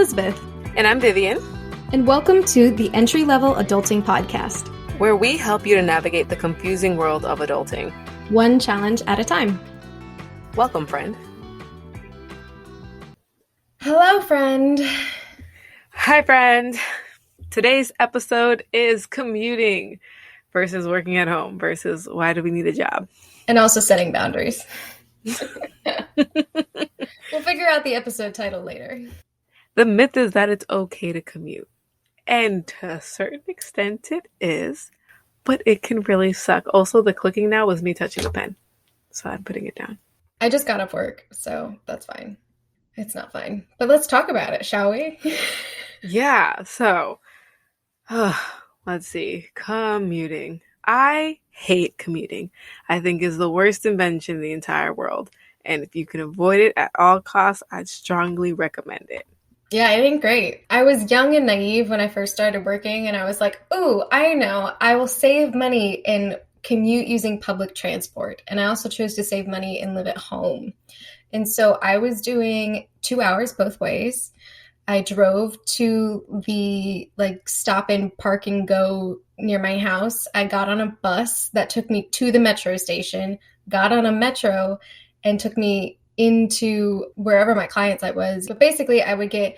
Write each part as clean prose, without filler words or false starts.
Elizabeth. And I'm Vivian. And welcome to the Entry Level Adulting Podcast, where we help you to navigate the confusing world of adulting, one challenge at a time. Welcome, friend. Hello, friend. Hi, friend. Today's episode is commuting versus working at home versus why do we need a job? And also setting boundaries. We'll figure out the episode title later. The myth is that it's okay to commute. And to a certain extent it is, but it can really suck. Also, the clicking now was me touching a pen. So I'm putting it down. I just got off work, so that's fine. It's not fine. But let's talk about it, shall we? Yeah, so let's see. Commuting. I hate commuting. I think it's the worst invention in the entire world. And if you can avoid it at all costs, I'd strongly recommend it. Yeah, I think great. I was young and naive when I first started working, and I was like, ooh, I know, I will save money and commute using public transport. And I also chose to save money and live at home. And so I was doing 2 hours both ways. I drove to the stop and park and go near my house. I got on a bus that took me to the metro station, got on a metro and took me into wherever my client site was. But basically I would get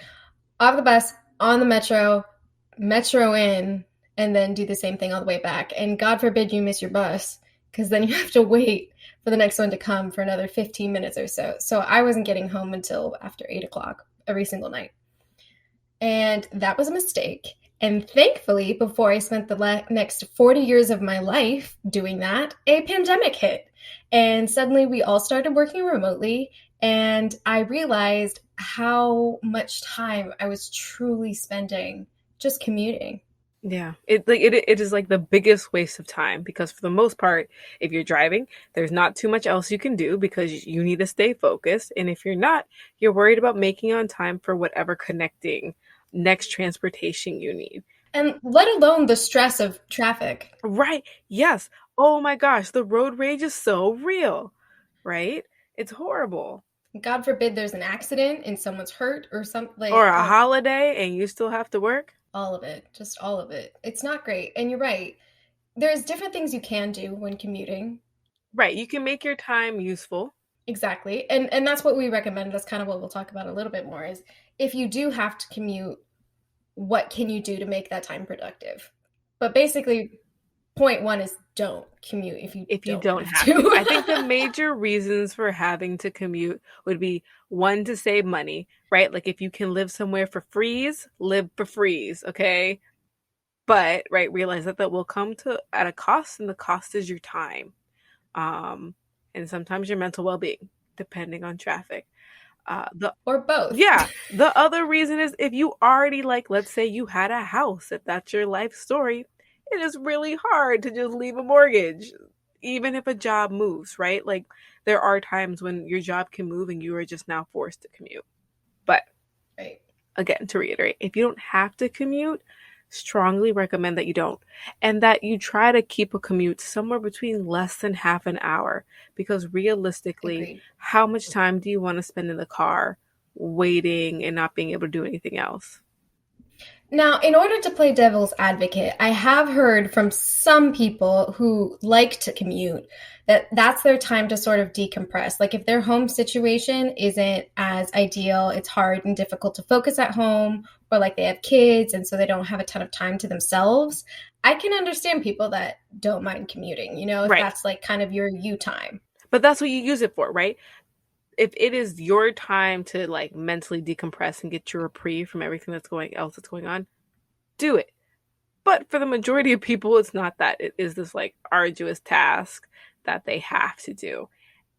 off the bus, on the metro in, and then do the same thing all the way back. And God forbid you miss your bus, because then you have to wait for the next one to come for another 15 minutes or so. So I wasn't getting home until after 8 o'clock every single night. And that was a mistake. And thankfully, before I spent the next 40 years of my life doing that, a pandemic hit. And suddenly we all started working remotely. And I realized how much time I was truly spending just commuting. Yeah, it is like the biggest waste of time, because for the most part, if you're driving, there's not too much else you can do because you need to stay focused. And if you're not, you're worried about making on time for whatever connecting next transportation you need. And let alone the stress of traffic. Right. Yes. Oh my gosh, the road rage is so real, right? It's horrible. God forbid there's an accident and someone's hurt or something. Or a holiday and you still have to work. All of it. Just all of it. It's not great. And you're right. There's different things you can do when commuting. Right. You can make your time useful. Exactly. And that's what we recommend. That's kind of what we'll talk about a little bit more, is if you do have to commute, what can you do to make that time productive? But basically, point one is don't commute if you don't have to. I think the major reasons for having to commute would be, one, to save money, right? Like if you can live somewhere for freeze, live for freeze, okay? But, right, realize that will come at a cost, and the cost is your time. And sometimes your mental well-being, depending on traffic. Or both. Yeah. The other reason is if you already, let's say you had a house, if that's your life story, it is really hard to just leave a mortgage, even if a job moves, right? Like there are times when your job can move and you are just now forced to commute. But right. Again, to reiterate, if you don't have to commute, strongly recommend that you don't, and that you try to keep a commute somewhere between less than half an hour, because realistically, Agreed. How much time do you want to spend in the car waiting and not being able to do anything else? Now, in order to play devil's advocate, I have heard from some people who like to commute that that's their time to sort of decompress. Like if their home situation isn't as ideal, it's hard and difficult to focus at home, or like they have kids and so they don't have a ton of time to themselves. I can understand people that don't mind commuting, if Right. That's like kind of your you time. But that's what you use it for, right? If it is your time to mentally decompress and get your reprieve from everything that's going on, do it. But for the majority of people, it's not that. It is this arduous task that they have to do.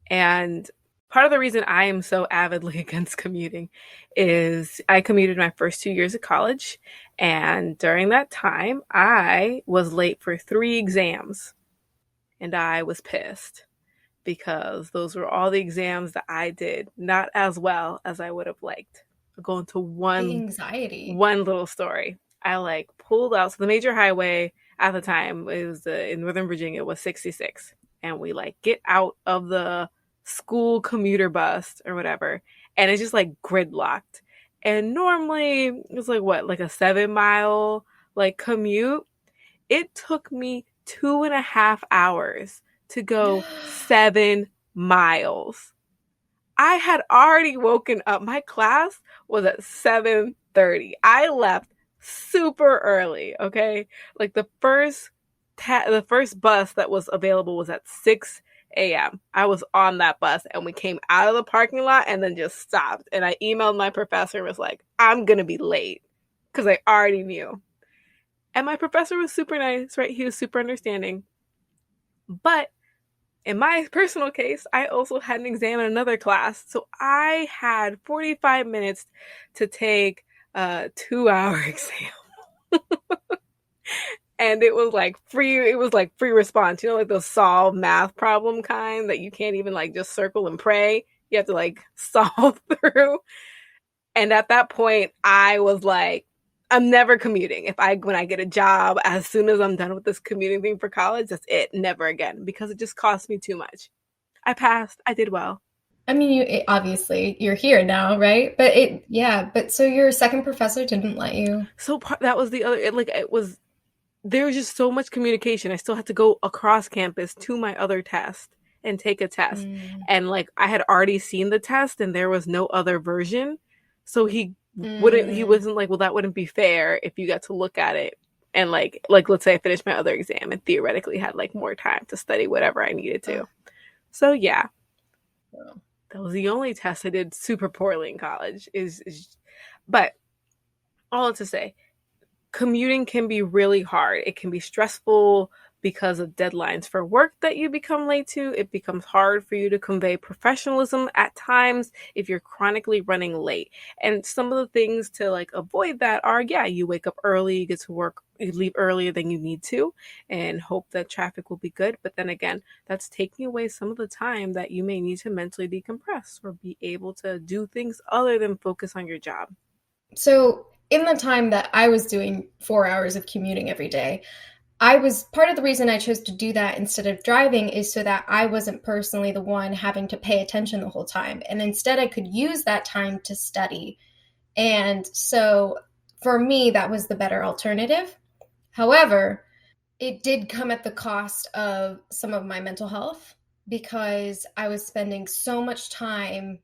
And part of the reason I am so avidly against commuting is I commuted my first 2 years of college. And during that time, I was late for 3 exams. And I was pissed, because those were all the exams that I did not as well as I would have liked. I'll go into one little story. I pulled out. So the major highway at the time, it was in Northern Virginia, was 66. And we get out of the school commuter bus or whatever. And it's just gridlocked. And normally it's like what, like a 7 mile like commute. It took me 2.5 hours to go 7 miles. I had already woken up. My class was at 7:30. I left super early, okay? Like the first bus that was available was at 6 a.m. I was on that bus and we came out of the parking lot and then just stopped. And I emailed my professor and was like, I'm going to be late because I already knew. And my professor was super nice, right? He was super understanding. But in my personal case, I also had an exam in another class. So I had 45 minutes to take a 2 hour exam. And it was like free response, like those solve math problem kind that you can't even like just circle and pray. You have to like solve through. And at that point, I was like, I'm never commuting. When I get a job, as soon as I'm done with this commuting thing for college, that's it. Never again, because it just cost me too much. I passed. I did well. I mean, obviously you're here now, right? But so your second professor didn't let you. So that was the other. There was just so much communication. I still had to go across campus to my other test and take a test. And like I had already seen the test and there was no other version. So he wasn't like, well, that wouldn't be fair if you got to look at it. And like let's say I finished my other exam and theoretically had like more time to study whatever I needed to. So yeah. That was the only test I did super poorly in college. But all to say, commuting can be really hard. It can be stressful because of deadlines for work that you become late to. It becomes hard for you to convey professionalism at times if you're chronically running late. And some of the things to like avoid that are, you wake up early, you get to work, you leave earlier than you need to and hope that traffic will be good. But then again, that's taking away some of the time that you may need to mentally decompress or be able to do things other than focus on your job. So in the time that I was doing 4 hours of commuting every day, part of the reason I chose to do that instead of driving is so that I wasn't personally the one having to pay attention the whole time. And instead I could use that time to study. And so for me, that was the better alternative. However, it did come at the cost of some of my mental health because I was spending so much time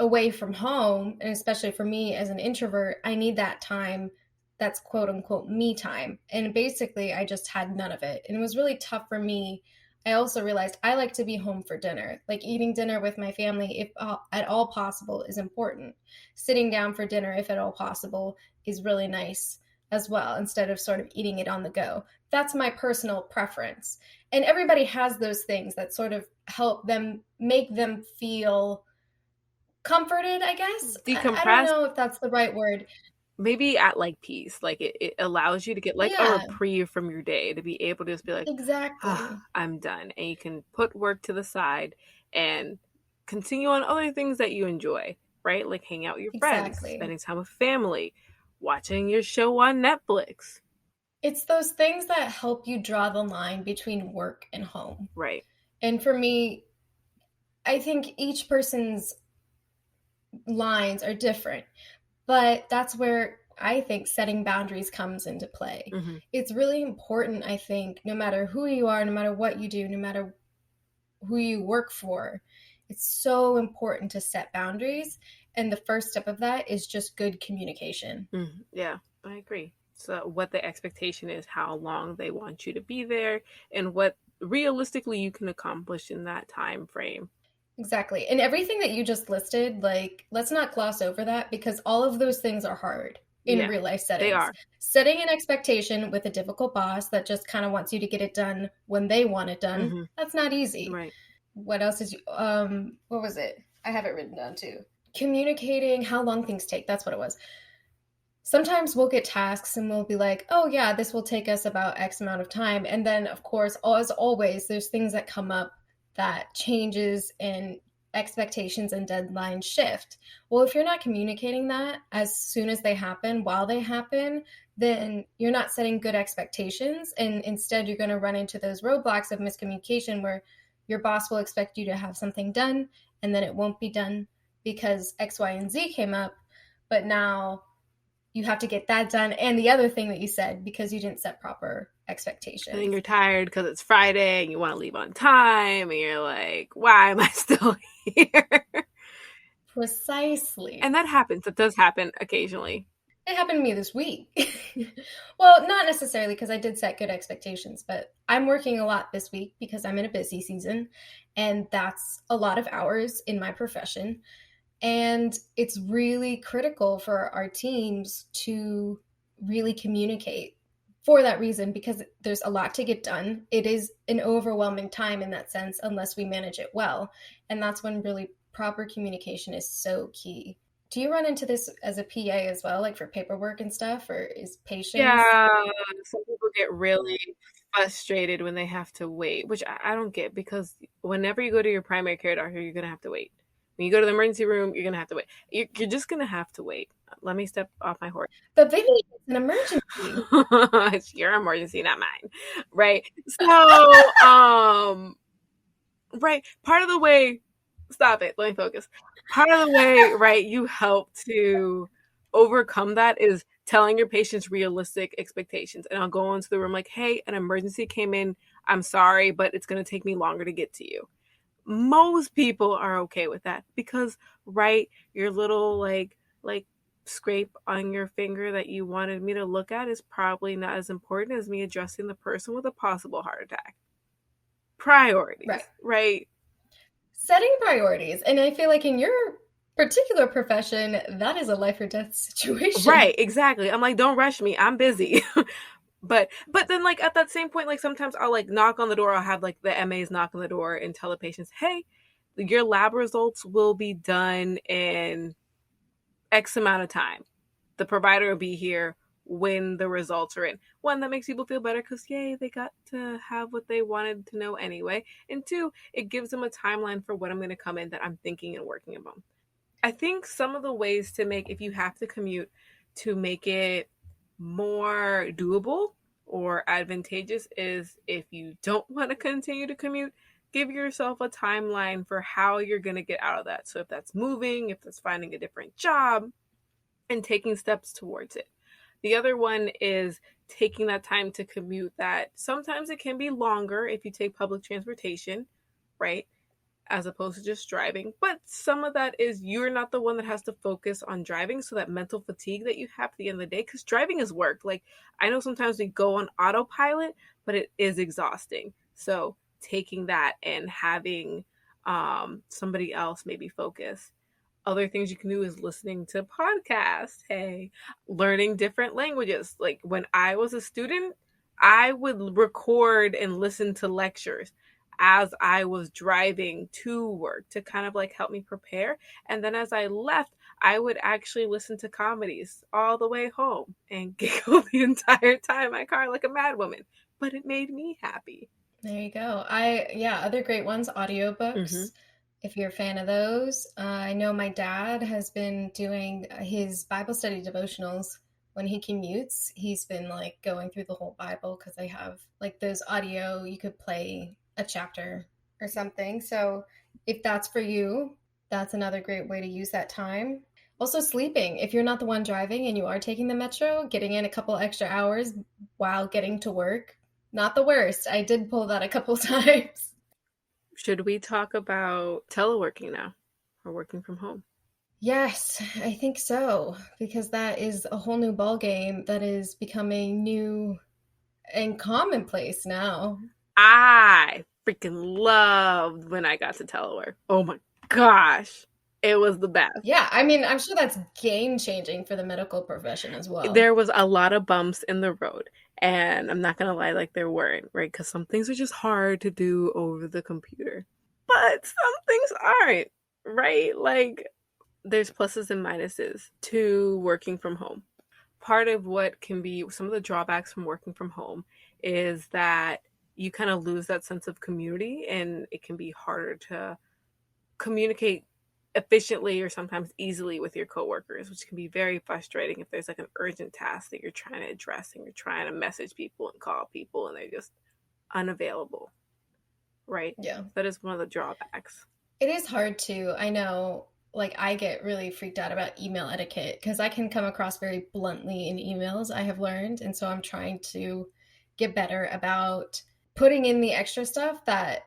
away from home. And especially for me as an introvert, I need that time that's quote unquote me time. And basically, I just had none of it. And it was really tough for me. I also realized I like to be home for dinner. Like eating dinner with my family, if at all possible, is important. Sitting down for dinner, if at all possible, is really nice as well, instead of sort of eating it on the go. That's my personal preference. And everybody has those things that sort of help them, make them feel comforted, I guess. I don't know if that's the right word. Maybe at like peace, like it allows you to get like a reprieve from your day, to be able to just be like, exactly, I'm done. And you can put work to the side and continue on other things that you enjoy, right? Like hang out with your friends, spending time with family, watching your show on Netflix. It's those things that help you draw the line between work and home. Right. And for me, I think each person's lines are different, but that's where I think setting boundaries comes into play. Mm-hmm. It's really important, I think, no matter who you are, no matter what you do, no matter who you work for, it's so important to set boundaries. And the first step of that is just good communication. Mm-hmm. Yeah, I agree. So what the expectation is, how long they want you to be there, and what realistically you can accomplish in that time frame. Exactly. And everything that you just listed, like, let's not gloss over that, because all of those things are hard in real life settings. They are. Setting an expectation with a difficult boss that just kind of wants you to get it done when they want it done, mm-hmm. That's not easy. Right. What else is what was it? I have it written down too. Communicating how long things take. That's what it was. Sometimes we'll get tasks and we'll be like, oh yeah, this will take us about X amount of time. And then of course, as always, there's things that come up that changes and expectations and deadlines shift. Well, if you're not communicating that as soon as they happen, while they happen, then you're not setting good expectations. And instead, you're going to run into those roadblocks of miscommunication where your boss will expect you to have something done and then it won't be done because X, Y, and Z came up. but now you have to get that done and the other thing that you said because you didn't set proper And then expectations. you're tired because it's Friday and you want to leave on time and you're like, why am I still here? And Precisely. that happens. That does happen occasionally. It happened to me this week. Well, not necessarily because I did set good expectations, but I'm working a lot this week because I'm in a busy season, and that's a lot of hours in my profession. And it's really critical for our teams to really communicate for that reason because there's a lot to get done. It is an overwhelming time in that sense unless we manage it well. And that's when really proper communication is so key. Do you run into this as a PA as well, like for paperwork and stuff, or is patience? Yeah, some people get really frustrated when they have to wait, which I don't get because whenever you go to your primary care doctor, you're going to have to wait. When you go to the emergency room, you're going to have to wait. You're just going to have to wait. Let me step off my horse. But Vivian, it's an emergency. It's your emergency, not mine. Right. So, right. Part of the way, stop it. Let me focus. Part of the way, right, you help to overcome that is telling your patients realistic expectations. And I'll go into the room like, hey, an emergency came in. I'm sorry, but it's going to take me longer to get to you. Most people are okay with that because, right, your little like scrape on your finger that you wanted me to look at is probably not as important as me addressing the person with a possible heart attack. Right. Priorities, right? Setting priorities. And I feel like in your particular profession, that is a life or death situation. Right, exactly. I'm like, don't rush me. I'm busy. But then like at that same point, like sometimes I'll like knock on the door, I'll have like the MAs knock on the door and tell the patients, hey, your lab results will be done in X amount of time. The provider will be here when the results are in. One, that makes people feel better because, yay, they got to have what they wanted to know anyway. And two, it gives them a timeline for what I'm going to come in that I'm thinking and working on. I think some of the ways to make, if you have to commute, to make it more doable or advantageous is if you don't want to continue to commute, give yourself a timeline for how you're going to get out of that. So if that's moving, if that's finding a different job, and taking steps towards it. The other one is taking that time to commute that sometimes it can be longer if you take public transportation, right? As opposed to just driving. But some of that is you're not the one that has to focus on driving. So that mental fatigue that you have at the end of the day, because driving is work. Like I know sometimes we go on autopilot, but it is exhausting. So taking that and having somebody else maybe focus. Other things you can do is listening to podcasts, hey, learning different languages. Like when I was a student, I would record and listen to lectures as I was driving to work to kind of like help me prepare. And then as I left, I would actually listen to comedies all the way home and giggle the entire time in my car like a mad woman. But it made me happy. There you go. Yeah, other great ones, Mm-hmm. audiobooks. If you're a fan of those, I know my dad has been doing his Bible study devotionals when he commutes. He's been like going through the whole Bible because they have like those audio, you could play a chapter or something. So if that's for you, that's another great way to use that time. Also, sleeping. If you're not the one driving and you are taking the metro, getting in a couple extra hours while getting to work, not the worst. I did pull that a couple times. Should we talk about teleworking now or working from home? Yes, I think so, because that is a whole new ball game that is becoming new and commonplace now. I freaking loved when I got to telework. Oh my gosh. It was the best. Yeah, I mean, I'm sure that's game changing for the medical profession as well. There was a lot of bumps in the road. And I'm not going to lie, like there weren't, right? Because some things are just hard to do over the computer. But some things aren't, right? Like there's pluses and minuses to working from home. Part of what can be some of the drawbacks from working from home is that you kind of lose that sense of community and it can be harder to communicate efficiently or sometimes easily with your coworkers, which can be very frustrating if there's like an urgent task that you're trying to address and you're trying to message people and call people and they're just unavailable, right? Yeah. That is one of the drawbacks. It is hard to, I know, like I get really freaked out about email etiquette because I can come across very bluntly in emails, I have learned. And so I'm trying to get better about putting in the extra stuff that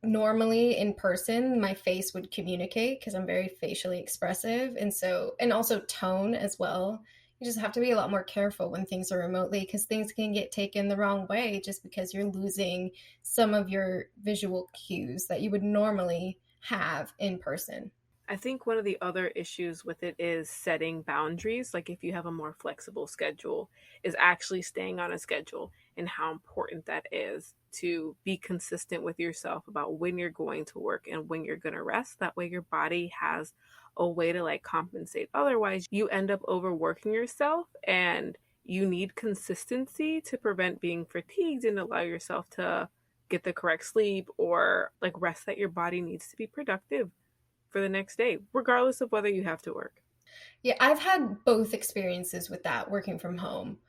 normally in person my face would communicate because I'm very facially expressive. And so, and also tone as well. You just have to be a lot more careful when things are remotely because things can get taken the wrong way just because you're losing some of your visual cues that you would normally have in person. I think one of the other issues with it is setting boundaries. Like if you have a more flexible schedule, is actually staying on a schedule and how important that is to be consistent with yourself about when you're going to work and when you're going to rest. That way your body has a way to like compensate. Otherwise, you end up overworking yourself and you need consistency to prevent being fatigued and allow yourself to get the correct sleep or like rest that your body needs to be productive for the next day, regardless of whether you have to work. Yeah, I've had both experiences with that working from home.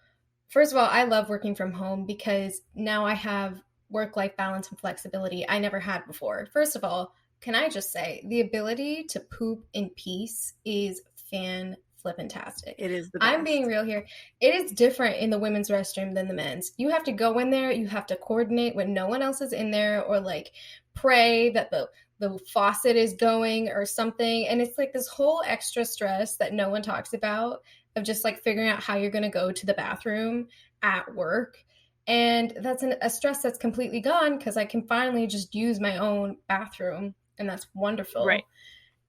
First of all, I love working from home because now I have work life balance and flexibility I never had before. First of all, can I just say the ability to poop in peace is fan flippantastic. It is the I'm being best. real here. It is different in the women's restroom than the men's. You have to go in there, you have to coordinate when no one else is in there or like pray that the faucet is going or something. And it's like this whole extra stress that no one talks about of just like figuring out how you're going to go to the bathroom at work. And that's a stress that's completely gone because I can finally just use my own bathroom. And that's Right. wonderful.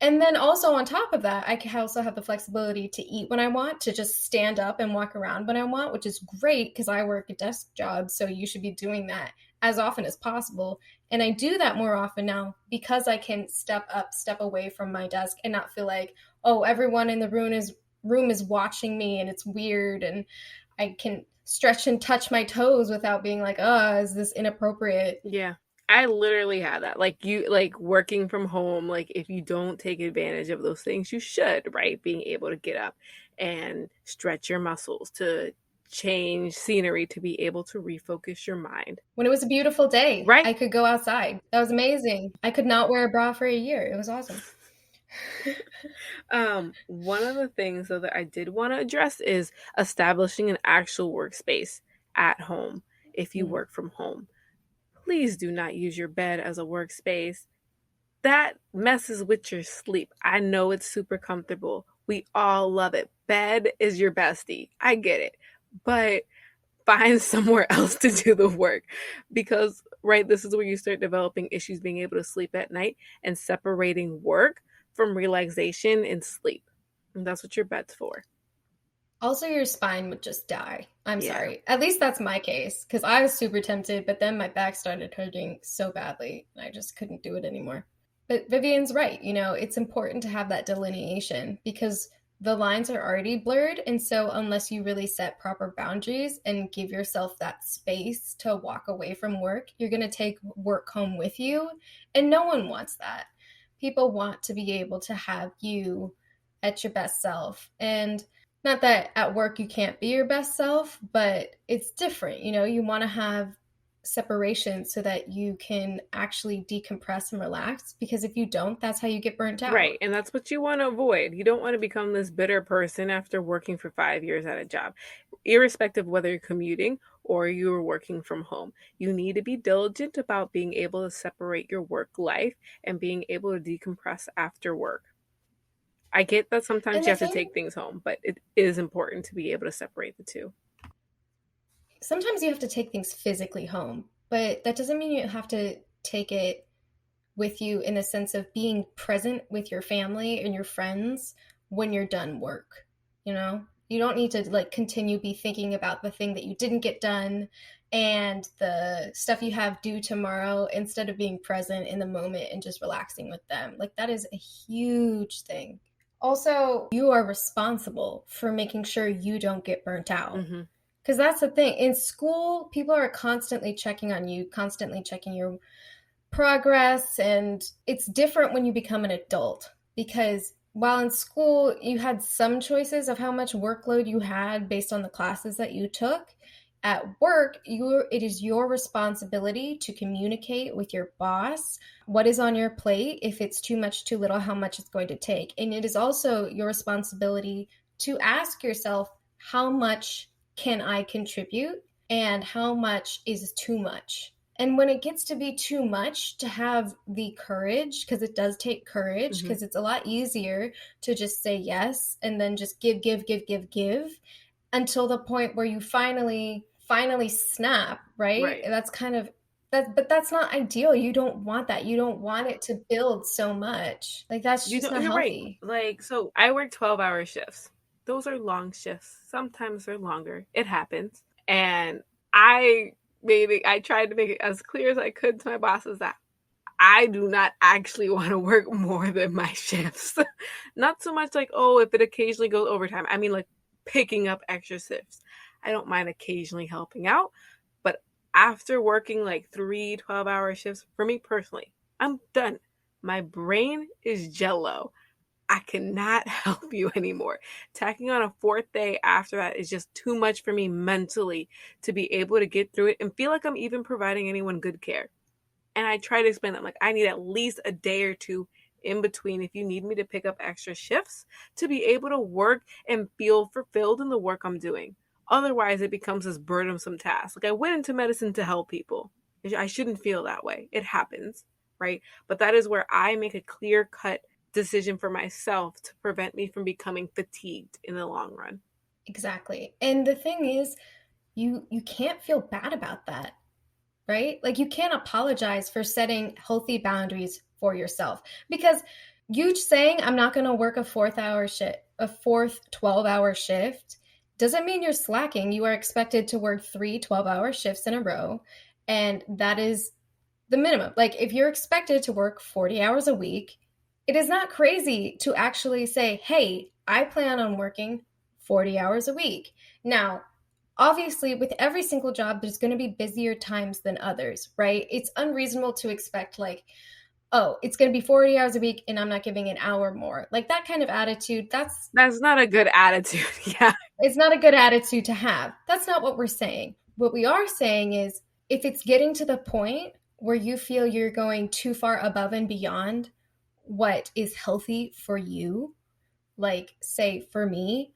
And then also on top of that, I can also have the flexibility to eat when I want, to just stand up and walk around when I want, which is great because I work a desk job. So you should be doing that as often as possible. And I do that more often now because I can step up, step away from my desk and not feel like, oh, everyone in the room is watching me and it's weird. And I can stretch and touch my toes without being like, oh, is this inappropriate? Yeah. I literally had that. Like you like working from home, like if you don't take advantage of those things, you should, right? Being able to get up and stretch your muscles, to change scenery, to be able to refocus your mind. When it was a beautiful day, Right? I could go outside. That was amazing. I could not wear a bra for a year. It was awesome. One of the things though that I did want to address is establishing an actual workspace at home if you Mm. work from home. Please do not use your bed as a workspace. That messes with your sleep. I know it's super comfortable. We all love it. Bed is your bestie. I get it. But find somewhere else to do the work because, right, this is where you start developing issues being able to sleep at night and separating work from relaxation and sleep. And that's what your bed's for. Also, your spine would just die. I'm Yeah. sorry. At least that's my case because I was super tempted, but then my back started hurting so badly and I just couldn't do it anymore. But Vivian's right. It's important to have that delineation because the lines are already blurred. And so, unless you really set proper boundaries and give yourself that space to walk away from work, you're going to take work home with you. And no one wants that. People want to be able to have you at your best self. And not that at work you can't be your best self, but it's different. You want to have separation so that you can actually decompress and relax because if you don't, that's how you get burnt Right. out. And that's what you want to avoid. You don't want to become this bitter person after working for 5 years at a job, irrespective of whether you're commuting or you're working from home. You need to be diligent about being able to separate your work life and being able to decompress after work. I get that sometimes And you the have to thing, take things home, but it is important to be able to separate the two. sometimes you have to take things physically home, but that doesn't mean you have to take it with you in the sense of being present with your family and your friends when you're done work. You don't need to like continue be thinking about the thing that you didn't get done and the stuff you have due tomorrow instead of being present in the moment and just relaxing with them. Like that is a huge thing. Also, you are responsible for making sure you don't get burnt out. Mm-hmm. Because that's the thing. In school, people are constantly checking on you, constantly checking your progress. And it's different when you become an adult because while in school, you had some choices of how much workload you had based on the classes that you took. At work, it is your responsibility to communicate with your boss what is on your plate, if it's too much, too little, how much it's going to take. And it is also your responsibility to ask yourself, how much can I contribute and how much is too much? And when it gets to be too much, to have the courage, because it does take courage, Mm-hmm. because it's a lot easier to just say yes and then just give, give, give, give, give, until the point where you finally snap, right? Right. That's kind of that, but that's not ideal. You don't want that. You don't want it to build so much. Like that's You just know, not you're right. healthy. Like, so I work 12-hour shifts. Those are long shifts. Sometimes they're longer. It happens. And I I tried to make it as clear as I could to my bosses that I do not actually want to work more than my shifts. Not so much like, oh, if it occasionally goes overtime. I mean, like picking up extra shifts. I don't mind occasionally helping out. But after working like 3 12-hour shifts, for me personally, I'm done. My brain is jello. I cannot help you anymore. Tacking on a fourth day after that is just too much for me mentally to be able to get through it and feel like I'm even providing anyone good care. And I try to explain that, like, I need at least a day or two in between if you need me to pick up extra shifts to be able to work and feel fulfilled in the work I'm doing. Otherwise, it becomes this burdensome task. Like, I went into medicine to help people. I shouldn't feel that way. It happens, right? But that is where I make a clear cut decision for myself to prevent me from becoming fatigued in the long run. Exactly. And the thing is, you can't feel bad about that, right? Like you can't apologize for setting healthy boundaries for yourself, because you saying I'm not going to work a fourth 12-hour shift doesn't mean you're slacking. You are expected to work 3 12-hour shifts in a row, and that is the minimum. Like if you're expected to work 40 hours a week, it is not crazy to actually say, "Hey, I plan on working 40 hours a week." Now, obviously with every single job there's going to be busier times than others, right? It's unreasonable to expect like, oh, it's going to be 40 hours a week and I'm not giving an hour more. Like that kind of attitude, That's not a good attitude. Yeah. it's not a good attitude to have. That's not what we're saying. What we are saying is, if it's getting to the point where you feel you're going too far above and beyond what is healthy for you, like say for me,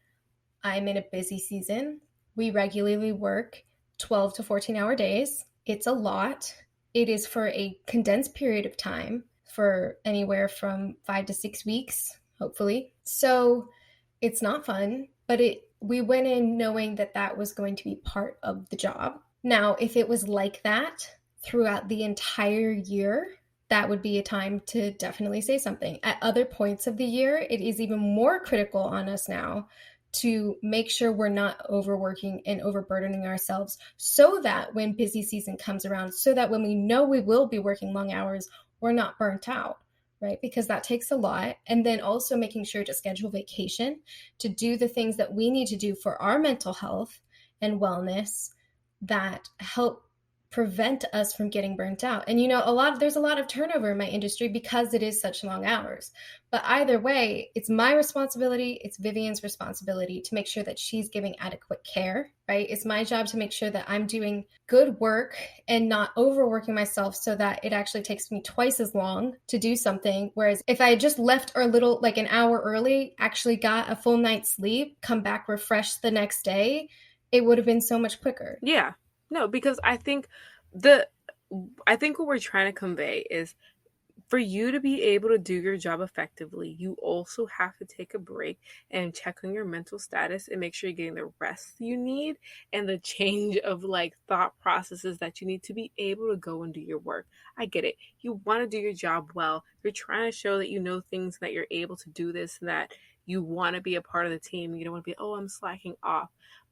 I'm in a busy season. We regularly work 12 to 14-hour days. It's a lot. It is for a condensed period of time, for anywhere from 5 to 6 weeks, hopefully. So it's not fun, but we went in knowing that that was going to be part of the job. Now, if it was like that throughout the entire year, that would be a time to definitely say something. At other points of the year, it is even more critical on us now to make sure we're not overworking and overburdening ourselves, so that when busy season comes around, so that when we know we will be working long hours, we're not burnt out, right? Because that takes a lot. And then also making sure to schedule vacation to do the things that we need to do for our mental health and wellness that help prevent us from getting burnt out. And there's a lot of turnover in my industry because it is such long hours. But either way, it's my responsibility, it's Vivian's responsibility to make sure that she's giving adequate care, right? It's my job to make sure that I'm doing good work and not overworking myself so that it actually takes me twice as long to do something. Whereas if I had just left a little, like an hour early, actually got a full night's sleep, come back refreshed the next day, it would have been so much quicker. Yeah. No, because the I think what we're trying to convey is, for you to be able to do your job effectively, you also have to take a break and check on your mental status and make sure you're getting the rest you need and the change of like thought processes that you need to be able to go and do your work. I get it. You want to do your job well. You're trying to show that you know things, that you're able to do this, and that you want to be a part of the team. You don't want to be, oh, I'm slacking off.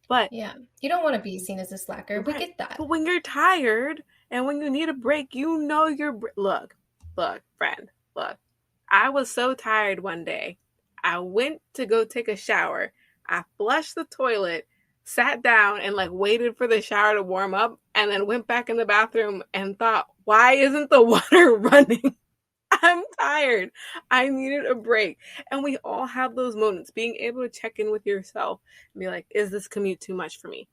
But Yeah. You don't want to be seen as a slacker. We right. get that. But when you're tired and when you need a break, you know look, friend, look. I was so tired one day. I went to go take a shower. I flushed the toilet, sat down and like waited for the shower to warm up, and then went back in the bathroom and thought, why isn't the water running? I'm tired. I needed a break. And we all have those moments, being able to check in with yourself and be like, is this commute too much for me?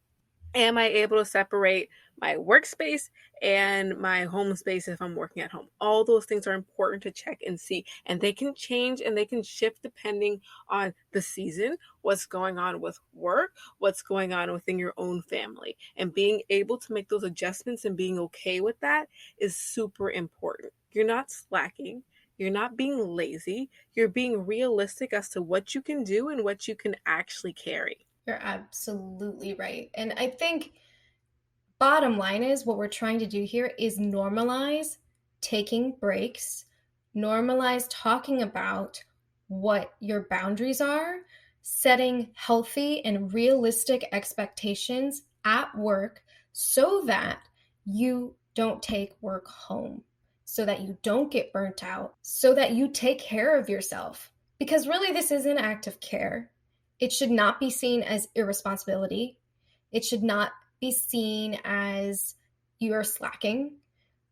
Am I able to separate my workspace and my home space if I'm working at home? All those things are important to check and see. And they can change and they can shift depending on the season, what's going on with work, what's going on within your own family. And being able to make those adjustments and being okay with that is super important. You're not slacking. You're not being lazy. You're being realistic as to what you can do and what you can actually carry. You're absolutely right. And I think bottom line is what we're trying to do here is normalize taking breaks, normalize talking about what your boundaries are, setting healthy and realistic expectations at work so that you don't take work home, so that you don't get burnt out, so that you take care of yourself. Because really, this is an act of care. It should not be seen as irresponsibility. It should not be seen as you are slacking.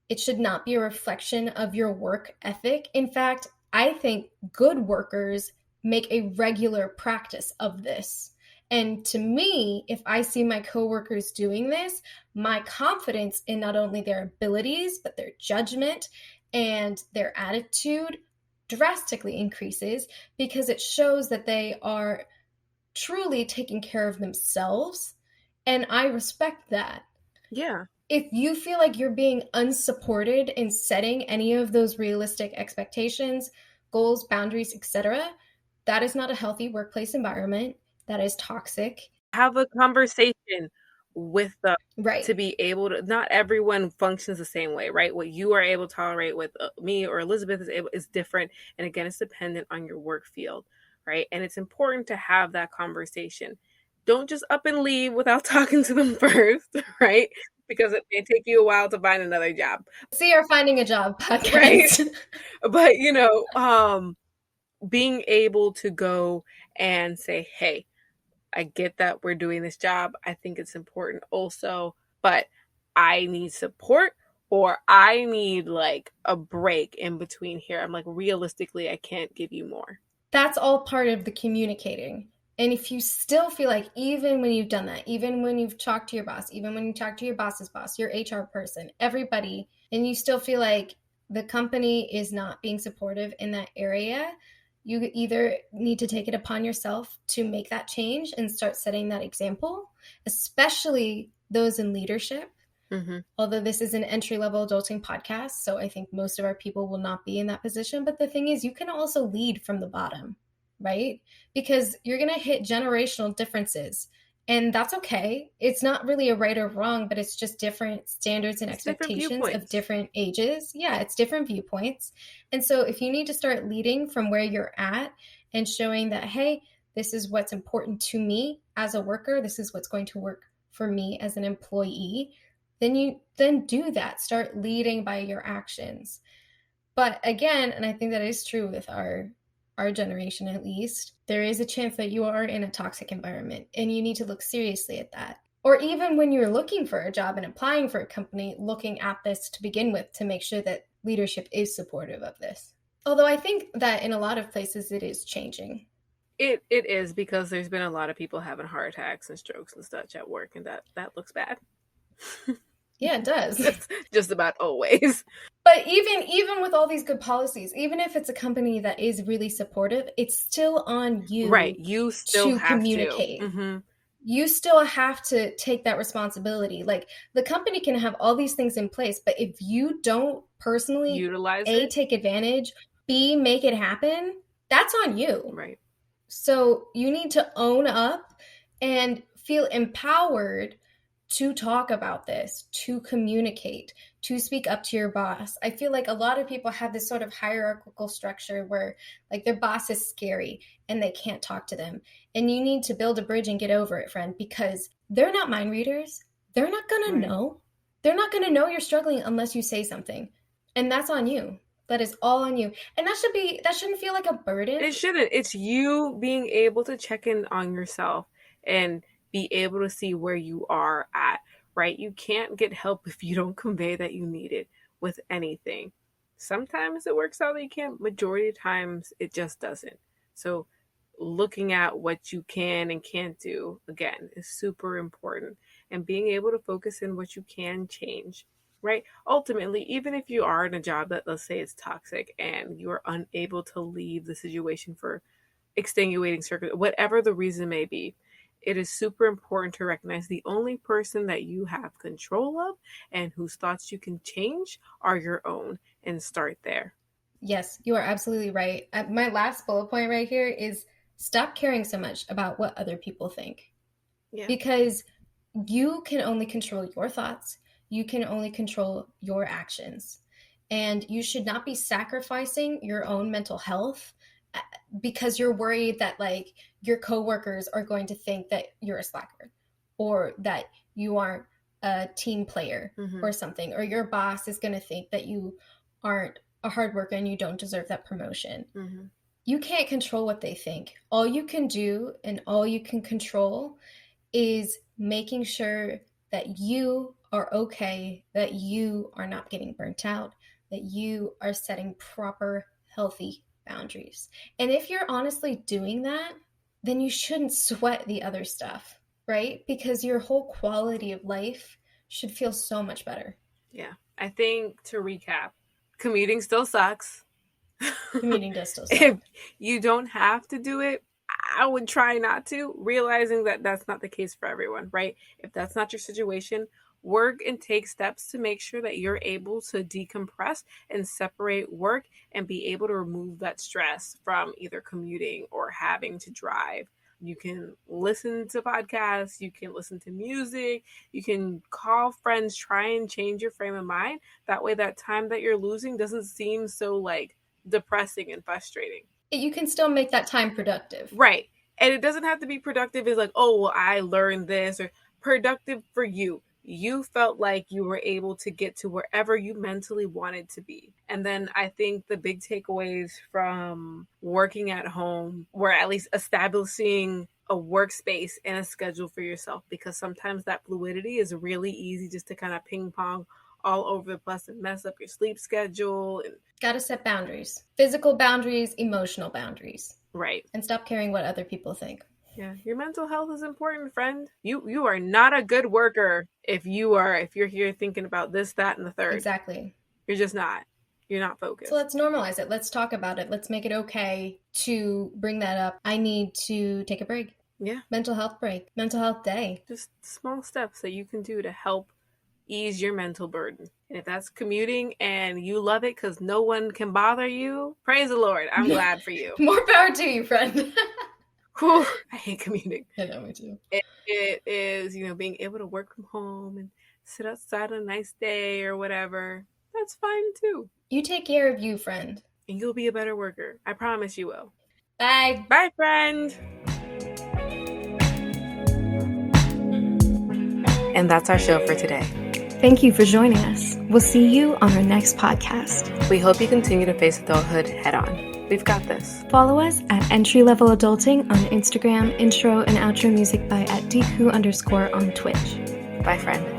It should not be a reflection of your work ethic. In fact, I think good workers make a regular practice of this. And to me, if I see my coworkers doing this, my confidence in not only their abilities, but their judgment and their attitude drastically increases because it shows that they are truly taking care of themselves. And I respect that. Yeah. If you feel like you're being unsupported in setting any of those realistic expectations, goals, boundaries, etc., that is not a healthy workplace environment. That is toxic. Have a conversation with them Right. to be able to. Not everyone functions the same way, right? What you are able to tolerate with me or Elizabeth is different, and again, it's dependent on your work field, right? And it's important to have that conversation. Don't just up and leave without talking to them first, right? Because it may take you a while to find another job. See our Finding a Job podcast. Right. But being able to go and say, hey, I get that we're doing this job. I think it's important also, but I need support or I need like a break in between here. I'm like, realistically, I can't give you more. That's all part of the communicating. And if you still feel like, even when you've done that, even when you've talked to your boss, even when you talk to your boss's boss, your HR person, everybody, and you still feel like the company is not being supportive in that area, you either need to take it upon yourself to make that change and start setting that example, especially those in leadership. Mm-hmm. Although this is an entry-level adulting podcast, so I think most of our people will not be in that position. But the thing is, you can also lead from the bottom, right? Because you're going to hit generational differences. And that's okay. It's not really a right or wrong, but it's just different standards and expectations of different ages. Yeah, it's different viewpoints. And so if you need to start leading from where you're at and showing that, hey, this is what's important to me as a worker, this is what's going to work for me as an employee, then do that. Start leading by your actions. But again, and I think that is true with our generation at least, there is a chance that you are in a toxic environment and you need to look seriously at that. Or even when you're looking for a job and applying for a company, looking at this to begin with to make sure that leadership is supportive of this. Although I think that in a lot of places it is changing. It is, because there's been a lot of people having heart attacks and strokes and such at work, and that looks bad. Yeah, it does. Just about always. But even with all these good policies, even if it's a company that is really supportive, it's still on you. Right. You still to have communicate. To. Mm-hmm. You still have to take that responsibility. Like, the company can have all these things in place, but if you don't personally utilize it, take advantage, B, make it happen, that's on you. Right. So you need to own up and feel empowered to talk about this, to communicate, to speak up to your boss. I feel like a lot of people have this sort of hierarchical structure where like their boss is scary and they can't talk to them. And you need to build a bridge and get over it, friend, because they're not mind readers. They're not going to know. They're not going to know you're struggling unless you say something. And that's on you. That is all on you. And that shouldn't feel like a burden. It shouldn't. It's you being able to check in on yourself and be able to see where you are at, right? You can't get help if you don't convey that you need it with anything. Sometimes it works out that you can. Majority of times it just doesn't. So looking at what you can and can't do, again, is super important. And being able to focus in what you can change, right? Ultimately, even if you are in a job that, let's say, is toxic and you are unable to leave the situation for extenuating circumstances, whatever the reason may be, it is super important to recognize the only person that you have control of and whose thoughts you can change are your own, and start there. Yes, you are absolutely right. My last bullet point right here is stop caring so much about what other people think. Yeah. Because you can only control your thoughts. You can only control your actions. And you should not be sacrificing your own mental health because you're worried that like your coworkers are going to think that you're a slacker or that you aren't a team player or something, or your boss is going to think that you aren't a hard worker and you don't deserve that promotion. You can't control what they think. All you can do and all you can control is making sure that you are okay, that you are not getting burnt out, that you are setting proper, healthy boundaries. And if you're honestly doing that, then you shouldn't sweat the other stuff, right? Because your whole quality of life should feel so much better. Yeah. I think to recap, commuting still sucks. Commuting does still suck. If you don't have to do it, I would try not to, realizing that that's not the case for everyone, right? If that's not your situation, work and take steps to make sure that you're able to decompress and separate work and be able to remove that stress from either commuting or having to drive. You can listen to podcasts, you can listen to music, you can call friends, try and change your frame of mind. That way that time that you're losing doesn't seem so like depressing and frustrating. You can still make that time productive. Right. And it doesn't have to be productive as like, oh, well, I learned this, or productive for you. You felt like you were able to get to wherever you mentally wanted to be. And then I think the big takeaways from working at home were at least establishing a workspace and a schedule for yourself, because sometimes that fluidity is really easy just to kind of ping pong all over the place and mess up your sleep schedule. And gotta set boundaries, physical boundaries, emotional boundaries. Right. And stop caring what other people think. Yeah, your mental health is important, friend. You are not a good worker if you're here thinking about this, that, and the third. Exactly. You're just not. You're not focused. So let's normalize it. Let's talk about it. Let's make it okay to bring that up. I need to take a break. Yeah. Mental health break. Mental health day. Just small steps that you can do to help ease your mental burden. And if that's commuting and you love it because no one can bother you, praise the Lord. I'm glad for you. More power to you, friend. Whew, I hate commuting. I know, me too. It is, being able to work from home and sit outside on a nice day or whatever. That's fine too. You take care of you, friend. And you'll be a better worker. I promise you will. Bye. Bye, friend. And that's our show for today. Thank you for joining us. We'll see you on our next podcast. We hope you continue to face adulthood head on. We've got this. Follow us at Entry Level Adulting on Instagram, intro and outro music by @DQ_on Twitch. Bye, friend.